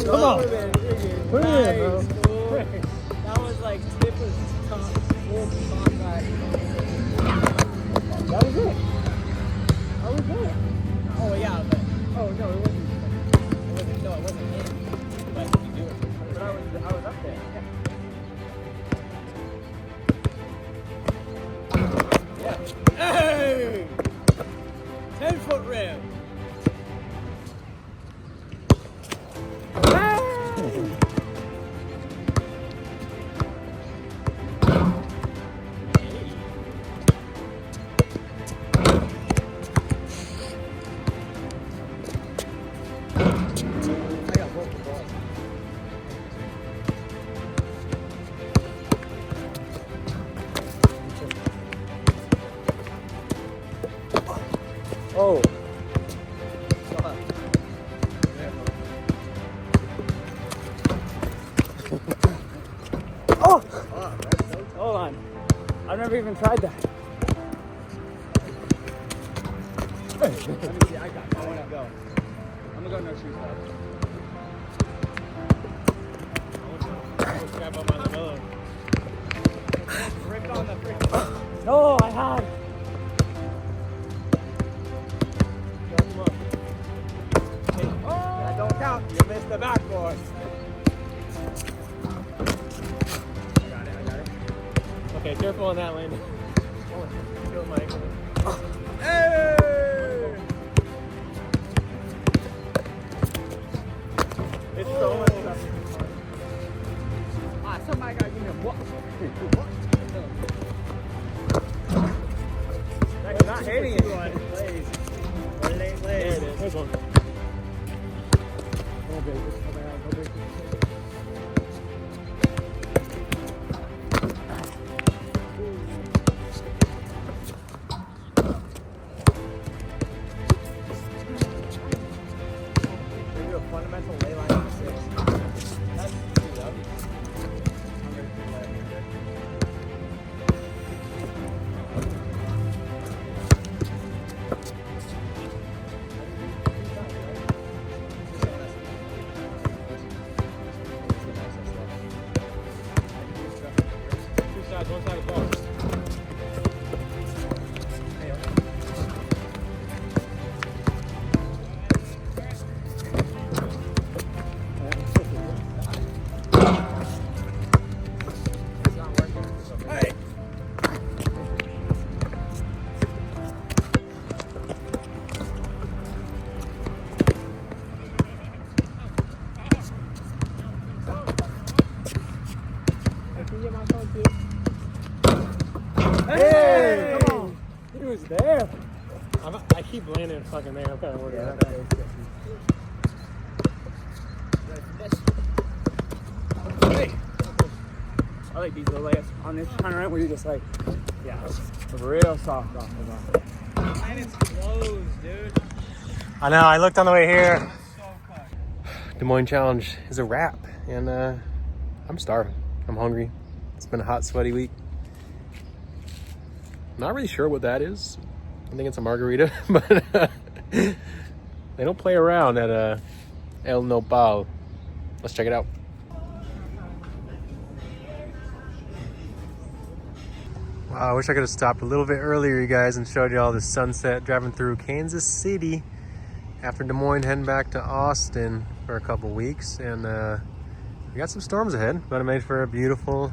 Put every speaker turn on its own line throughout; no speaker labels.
Come on.
Put it in, bro. That was like stiffest top full contact.
That was it. That was it.
Oh yeah, but
Oh, no, it wasn't.
no, it wasn't him. But you do it.
But I was up there.
Yeah. Hey! 10-foot rim.
Oh. Oh! Hold on. I've never even tried that.
Let me see, I got it. I want to go. I'm going to go no shoes off. I'll grab up on the pillow. Rip it on the freaking.
No, I had.
That don't count. You missed the backboard. I got it.
Okay, careful on that landing.
Feel my ankle. Hey! It's so much stuff. Somebody got to give me a what? That's not hitting it. There it is.
There's one. Oh, baby. Go break it.
We do a fundamental lay line on the 6. That's easy up. I'm ready to play.
Two sides, one side of the ball.
It's not working. It's okay. Hey!
Can you get my phone too? Hey! Come on! He was there. I keep landing fucking there. I'm kind of worried about that.
Hey! I like these little layups on this kind of right where you're just like, yeah, real soft off the ball. And it's closed, dude.
I know. I looked on the way here.
So cut.
Des Moines Challenge is a wrap, and I'm starving. I'm hungry. It's been a hot, sweaty week. Not really sure what that is. I think it's a margarita, but they don't play around at El Nopal. Let's check it out. Wow, I wish I could have stopped a little bit earlier, you guys, and showed you all the sunset driving through Kansas City after Des Moines, heading back to Austin for a couple weeks. And we got some storms ahead, but it made for a beautiful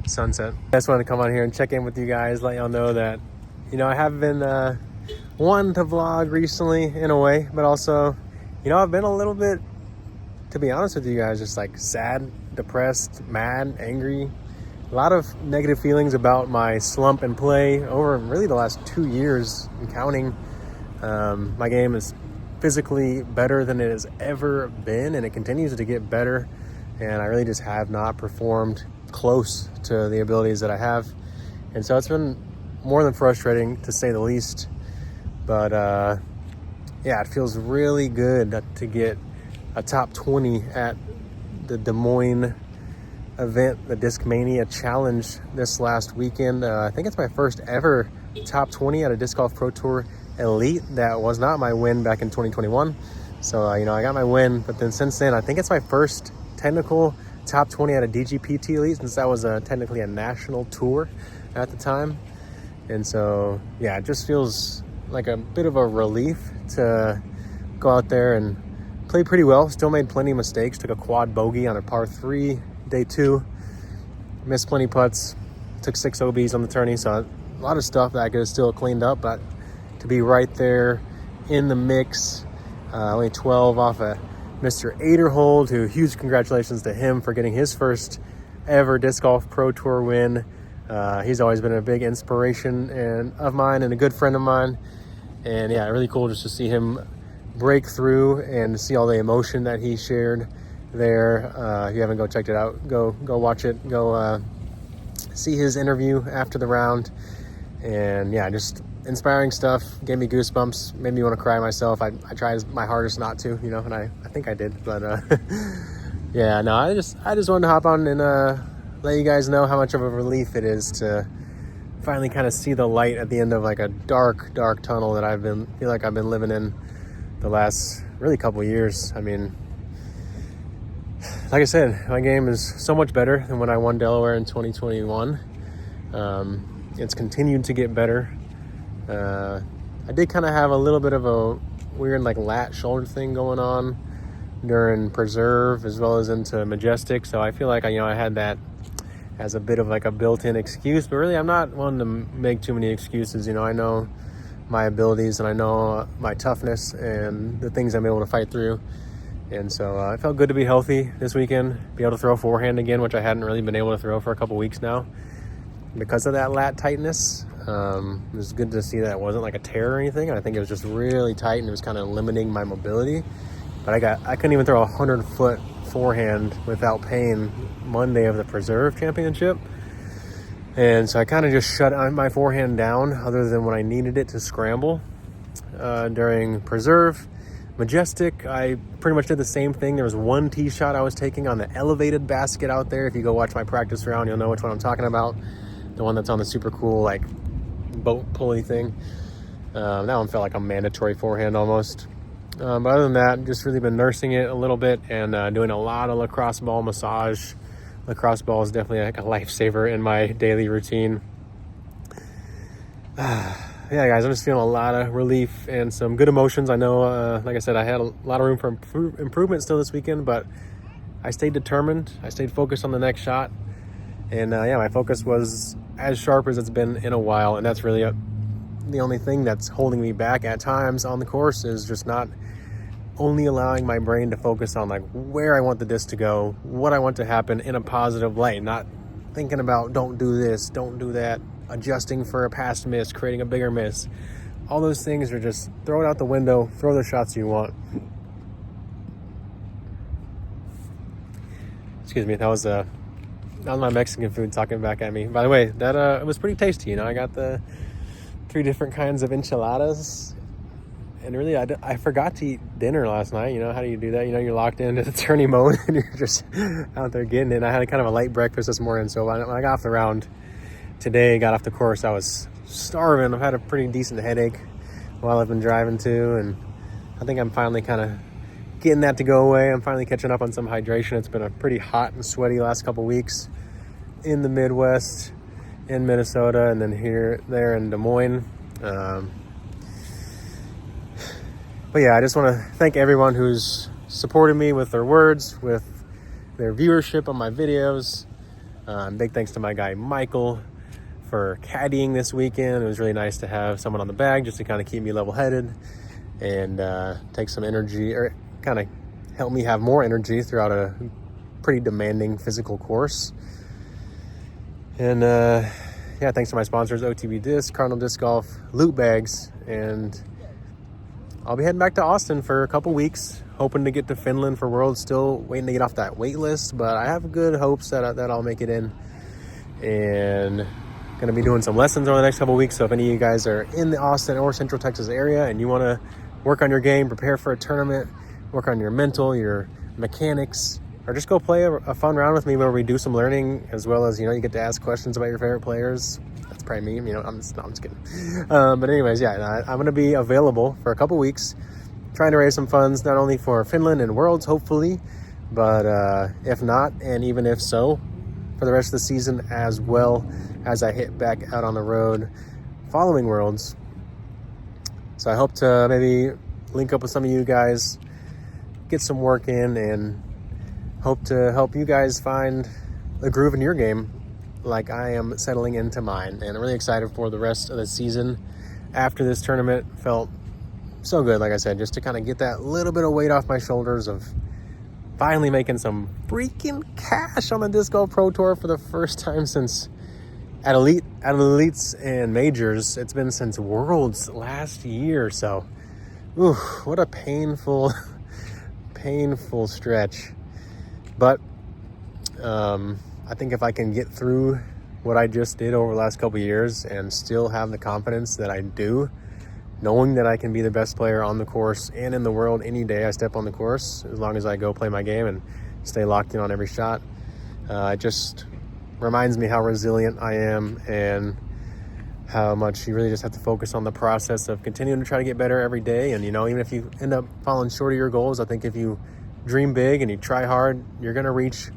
sunset. I just wanted to come on here and check in with you guys, let y'all know that, you know, I have been wanting to vlog recently in a way, but also, you know, I've been a little bit, to be honest with you guys, just like sad, depressed, mad, angry. A lot of negative feelings about my slump in play over really the last 2 years and counting. My game is physically better than it has ever been, and it continues to get better. And I really just have not performed close to the abilities that I have. And so it's been more than frustrating, to say the least. But yeah, it feels really good to get a top 20 at the Des Moines event, the Discmania Challenge this last weekend. I think it's my first ever top 20 at a Disc Golf Pro Tour Elite. That was not my win back in 2021. So, you know, I got my win, but then since then, I think it's my first technical top 20 at a DGPT elite, since that was technically a national tour at the time. And so, yeah, it just feels like a bit of a relief to go out there and play pretty well. Still made plenty of mistakes. Took a quad bogey on a par 3, day 2. Missed plenty putts. Took 6 OBs on the tourney, so a lot of stuff that I could have still cleaned up, but to be right there in the mix, only 12 off of Mr. Aderhold, who huge congratulations to him for getting his first ever Disc Golf Pro Tour win. He's always been a big inspiration of mine and a good friend of mine. And yeah, really cool just to see him break through and see all the emotion that he shared there. If you haven't checked it out, go watch it. Go see his interview after the round. And yeah, just inspiring stuff. Gave me goosebumps, made me want to cry myself. I tried my hardest not to, you know, and I think I did. But yeah, no, I just wanted to hop on and let you guys know how much of a relief it is to finally kind of see the light at the end of like a dark tunnel that feel like I've been living in the last really couple of years. I mean, like I said, my game is so much better than when I won Delaware in 2021. It's continued to get better. I did kind of have a little bit of a weird like lat shoulder thing going on during Preserve as well as into Majestic. So I feel like I had that as a bit of like a built-in excuse, but really I'm not one to make too many excuses. You know, I know my abilities and I know my toughness and the things I'm able to fight through. And so it felt good to be healthy this weekend, be able to throw forehand again, which I hadn't really been able to throw for a couple weeks now because of that lat tightness. It was good to see that it wasn't like a tear or anything. I think it was just really tight and it was kind of limiting my mobility. But I couldn't even throw a 100-foot forehand without pain Monday of the Preserve Championship. And so I kind of just shut my forehand down other than when I needed it to scramble during Preserve. Majestic, I pretty much did the same thing. There was one tee shot I was taking on the elevated basket out there. If you go watch my practice round, you'll know which one I'm talking about. The one that's on the super cool like boat pulley thing. That one felt like a mandatory forehand almost. But other than that, just really been nursing it a little bit and doing a lot of lacrosse ball massage. Lacrosse ball is definitely like a lifesaver in my daily routine. Yeah, guys, I'm just feeling a lot of relief and some good emotions. I know, like I said, I had a lot of room for improvement still this weekend, but I stayed determined. I stayed focused on the next shot. And yeah, my focus was as sharp as it's been in a while. And that's really the only thing that's holding me back at times on the course is just not only allowing my brain to focus on like where I want the disc to go, what I want to happen in a positive light, not thinking about don't do this, don't do that, adjusting for a past miss, creating a bigger miss. All those things are just throw it out the window, throw the shots you want. Excuse me, that was my Mexican food talking back at me. By the way, that it was pretty tasty. You know, I got the 3 different kinds of enchiladas. And really, I forgot to eat dinner last night. You know, how do you do that? You know, you're locked into the tourney mode and you're just out there getting it. I had kind of a light breakfast this morning. So when I got off the round today, got off the course, I was starving. I've had a pretty decent headache while I've been driving too. And I think I'm finally kind of getting that to go away. I'm finally catching up on some hydration. It's been a pretty hot and sweaty last couple weeks in the Midwest, in Minnesota, and then there in Des Moines. But yeah, I just want to thank everyone who's supported me with their words, with their viewership on my videos. Big thanks to my guy Michael for caddying this weekend. It was really nice to have someone on the bag just to kind of keep me level-headed and take some energy, or kind of help me have more energy throughout a pretty demanding physical course. And yeah, thanks to my sponsors, OTB Discs, Cardinal Disc Golf, Loot Bags, and I'll be heading back to Austin for a couple weeks, hoping to get to Finland for Worlds. Still waiting to get off that wait list, but I have good hopes that I'll make it in. And going to be doing some lessons over the next couple weeks. So if any of you guys are in the Austin or Central Texas area and you want to work on your game, prepare for a tournament, work on your mental, your mechanics, or just go play a fun round with me where we do some learning, as well as, you know, you get to ask questions about your favorite players. That's probably me, you know, I'm just kidding. But anyways, yeah, I'm going to be available for a couple weeks trying to raise some funds, not only for Finland and Worlds, hopefully, but if not, and even if so, for the rest of the season, as well as I hit back out on the road following Worlds. So I hope to maybe link up with some of you guys, get some work in, and hope to help you guys find a groove in your game like I am settling into mine. And I'm really excited for the rest of the season after this tournament. Felt so good, like I said, just to kind of get that little bit of weight off my shoulders of finally making some freaking cash on the Disc Golf Pro Tour for the first time since at elites and majors. It's been since Worlds last year. So, ooh, what a painful stretch. But I think if I can get through what I just did over the last couple of years and still have the confidence that I do, knowing that I can be the best player on the course and in the world any day I step on the course, as long as I go play my game and stay locked in on every shot, it just reminds me how resilient I am and how much you really just have to focus on the process of continuing to try to get better every day. And, you know, even if you end up falling short of your goals, I think if you dream big and you try hard, you're going to reach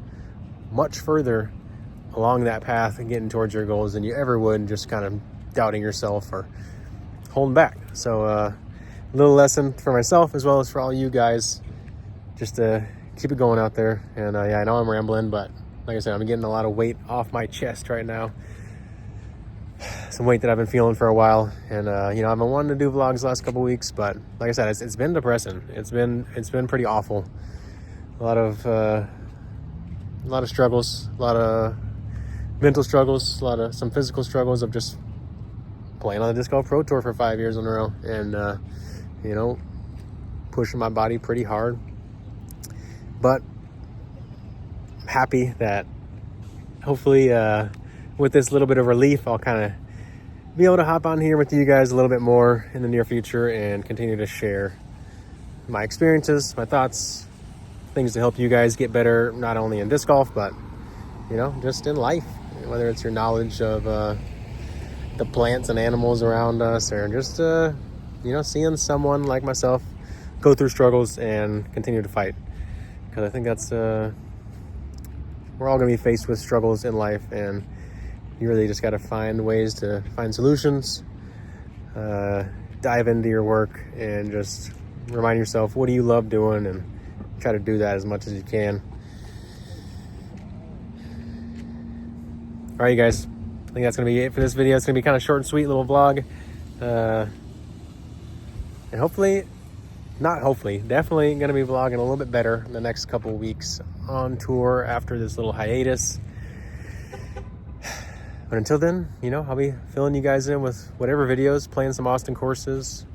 much further along that path and getting towards your goals than you ever would just kind of doubting yourself or holding back. So a little lesson for myself as well as for all you guys, just to keep it going out there. And yeah, I know I'm rambling, but like I said, I'm getting a lot of weight off my chest right now. Some weight that I've been feeling for a while. And you know, I've been wanting to do vlogs the last couple weeks, but like I said, it's been depressing. It's been pretty awful. A lot of struggles, a lot of mental struggles, some physical struggles of just playing on the Disc Golf Pro Tour for 5 years in a row, and you know, pushing my body pretty hard. But I'm happy that hopefully with this little bit of relief, I'll kind of be able to hop on here with you guys a little bit more in the near future and continue to share my experiences, my thoughts, things to help you guys get better, not only in disc golf, but, you know, just in life, whether it's your knowledge of the plants and animals around us, or just, you know, seeing someone like myself go through struggles and continue to fight. Because I think that's, we're all going to be faced with struggles in life, and you really just got to find ways to find solutions, dive into your work, and just remind yourself, what do you love doing, and try to do that as much as you can. All right, you guys, I think that's going to be it for this video. It's going to be kind of short and sweet little vlog. And definitely going to be vlogging a little bit better in the next couple weeks on tour after this little hiatus. But until then, you know, I'll be filling you guys in with whatever videos, playing some Austin courses.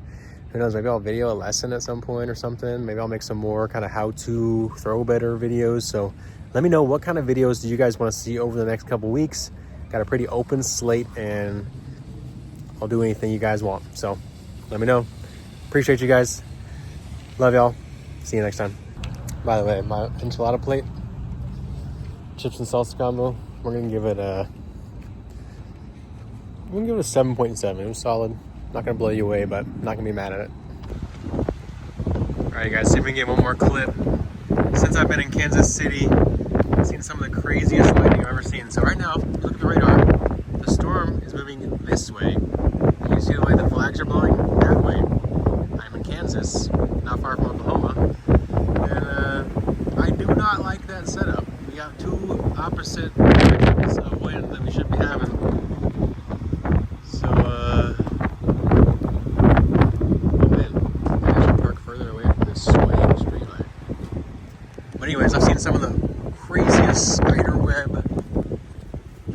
Who knows, maybe I'll video a lesson at some point or something. Maybe I'll make some more kind of how-to throw better videos. So let me know, what kind of videos do you guys want to see over the next couple weeks. Got a pretty open slate, and I'll do anything you guys want. So let me know. Appreciate you guys. Love y'all. See you next time. By the way, my enchilada plate, chips and salsa combo, we're gonna give it a 7.7. It was solid. Not gonna blow you away, but not gonna be mad at it. All right, guys, see if we can get one more clip. Since I've been in Kansas City, I've seen some of the craziest lightning I've ever seen. So right now, look at the radar. The storm is moving this way. You can see the way the flags are blowing that way. I'm in Kansas, not far from Oklahoma, and I do not like that setup. We have two opposite directions of wind that we should be having. So, oh man, I should park further away from this swaying street light. But anyways, I've seen some of the craziest spider web,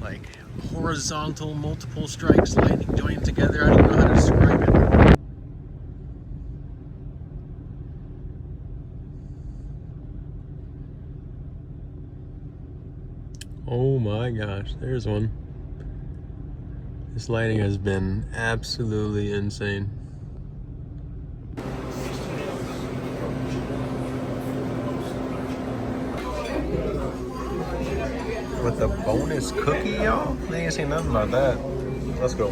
like horizontal multiple strikes, lightning joining together. I don't even know how to describe it. Oh my gosh, there's one. This lighting has been absolutely insane. With the bonus cookie, y'all? They ain't seen nothing about that. Let's go.